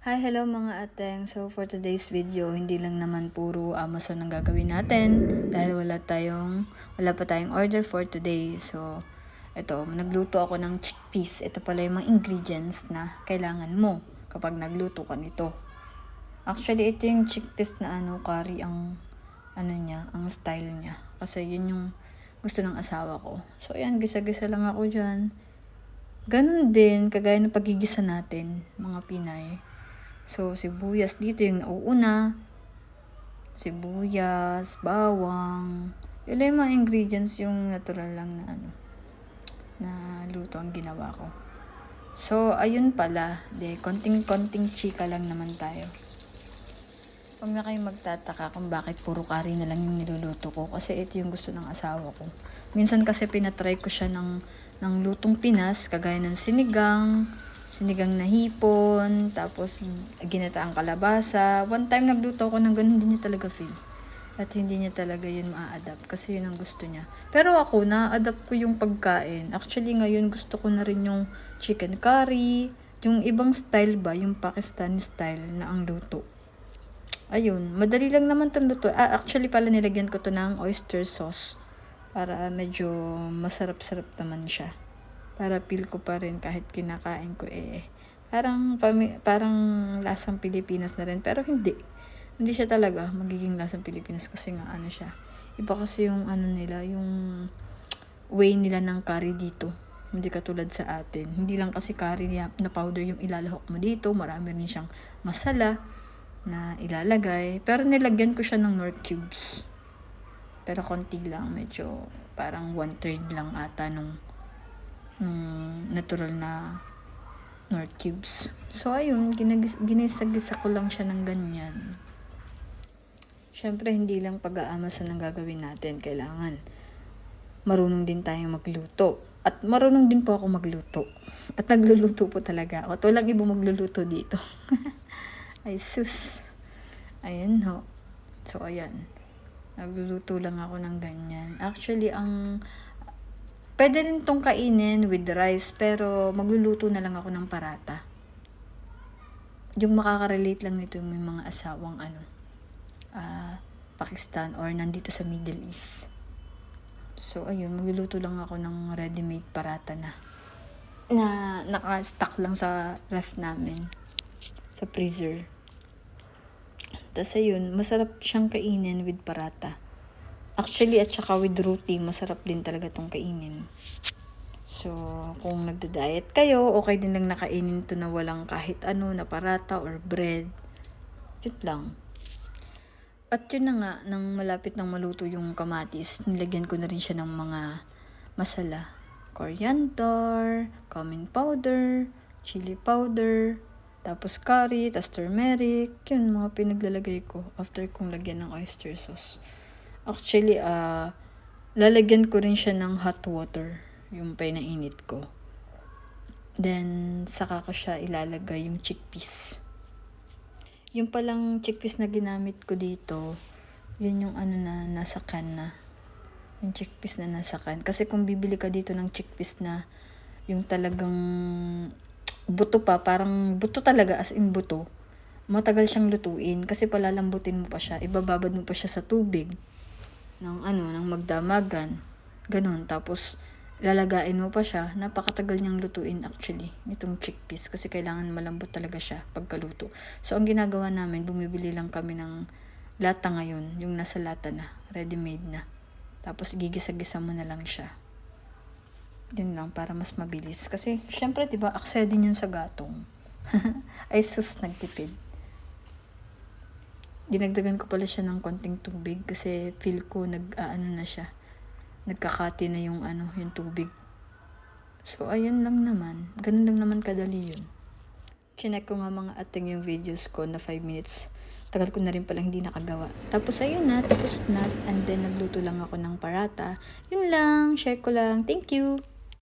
Hi, hello mga ateng. So for today's video, hindi lang naman puro Amazon ang gagawin natin dahil wala pa tayong order for today. So ito, nagluto ako ng chickpeas. Ito pala yung mga ingredients na kailangan mo kapag nagluto ka nito. Actually, ito yung chickpeas na curry ang ang style niya. Kasi yun yung gusto ng asawa ko. So ayan, gisa-gisa lang ako dyan. Ganun din, kagaya ng pagigisa natin, mga Pinay. So, sibuyas dito yung nauuna. Sibuyas, bawang. Yun lang yung mga ingredients, yung natural lang na luto ang ginawa ko. So, ayun pala. Konting-konting chika lang naman tayo. Huwag na kayong magtataka kung bakit puro curry na lang yung niluluto ko. Kasi ito yung gusto ng asawa ko. Minsan kasi pinatry ko siya ng lutong Pinas, kagaya ng sinigang na hipon, tapos ginataang kalabasa. One time nagluto ako ng ganun, hindi niya talaga feel. At hindi niya talaga yun ma-adapt kasi yun ang gusto niya. Pero ako, na-adapt ko yung pagkain. Actually, ngayon gusto ko na rin yung chicken curry, yung ibang style ba, yung Pakistani style na ang luto. Ayun, madali lang naman itong luto. Actually pala nilagyan ko to ng oyster sauce para medyo masarap-sarap naman siya. Para feel ko pa rin kahit kinakain ko parang lasang Pilipinas na rin. Pero hindi. Hindi siya talaga magiging lasang Pilipinas kasi nga siya. Iba kasi yung nila, yung way nila ng curry dito. Hindi katulad sa atin. Hindi lang kasi curry na powder yung ilalahok mo dito. Marami rin siyang masala na ilalagay. Pero nilagyan ko siya ng Knorr cubes. Pero konti lang. Medyo parang 1/3 lang ata nung natural na Knorr cubes. So, ayun. Ginisa-gisa ko lang siya ng ganyan. Siyempre, hindi lang pag-Amazon ang gagawin natin. Kailangan marunong din tayong magluto. At marunong din po ako magluto. At nagluluto po talaga ako. At walang ibang magluluto dito. Ay sus. Ayan ho. So, ayan. Nagluluto lang ako ng ganyan. Actually, pwede rin tong kainin with rice, pero magluluto na lang ako ng parata. Yung makaka-relate lang nito yung mga asawang Pakistan or nandito sa Middle East. So, ayun. Magluluto lang ako ng ready-made parata na naka-stock lang sa ref namin. Sa freezer. Tapos ayun, masarap siyang kainin with parata. Actually, at saka with roti, masarap din talaga tong kainin. So, kung nagda-diet kayo, okay din lang nakainin to na walang kahit na parata or bread. Yun lang. At yun na nga, nang malapit nang maluto yung kamatis, nilagyan ko na rin siya ng mga masala. Coriander, cumin powder, chili powder, tapos curry, tapos turmeric. Yun, mga pinaglalagay ko after kong lagyan ng oyster sauce. Actually, lalagyan ko rin siya ng hot water, yung pinainit ko. Then, saka ko siya ilalagay yung chickpeas. Yung palang chickpeas na ginamit ko dito, yun yung na nasa can na. Yung chickpeas na nasa can. Kasi kung bibili ka dito ng chickpeas na yung talagang buto pa, parang buto talaga as in buto, matagal siyang lutuin kasi palalambutin mo pa siya, ibababad mo pa siya sa tubig ng magdamagan, ganun. Tapos lalagain mo pa siya, napakatagal niyang lutuin actually nitong chickpeas kasi kailangan malambot talaga siya pagkaluto. So ang ginagawa namin, bumibili lang kami ng lata ngayon, yung nasa lata na, ready-made na. Tapos gigisa-gisa mo na lang siya. Yun lang, para mas mabilis. Kasi, syempre, diba, akse din yun sa gatong. Ay, sus, nagtipid. Dinagdagan ko pala siya ng konting tubig kasi feel ko na siya. Nagkakati na yung yung tubig. So, ayun lang naman. Ganun lang naman kadali yun. Chinek ko nga mga ating yung videos ko na 5 minutes. Tagal ko na rin palang hindi nakagawa. Tapos ayun na, tapos na. And then, nagluto lang ako ng parata. Yun lang, share ko lang. Thank you!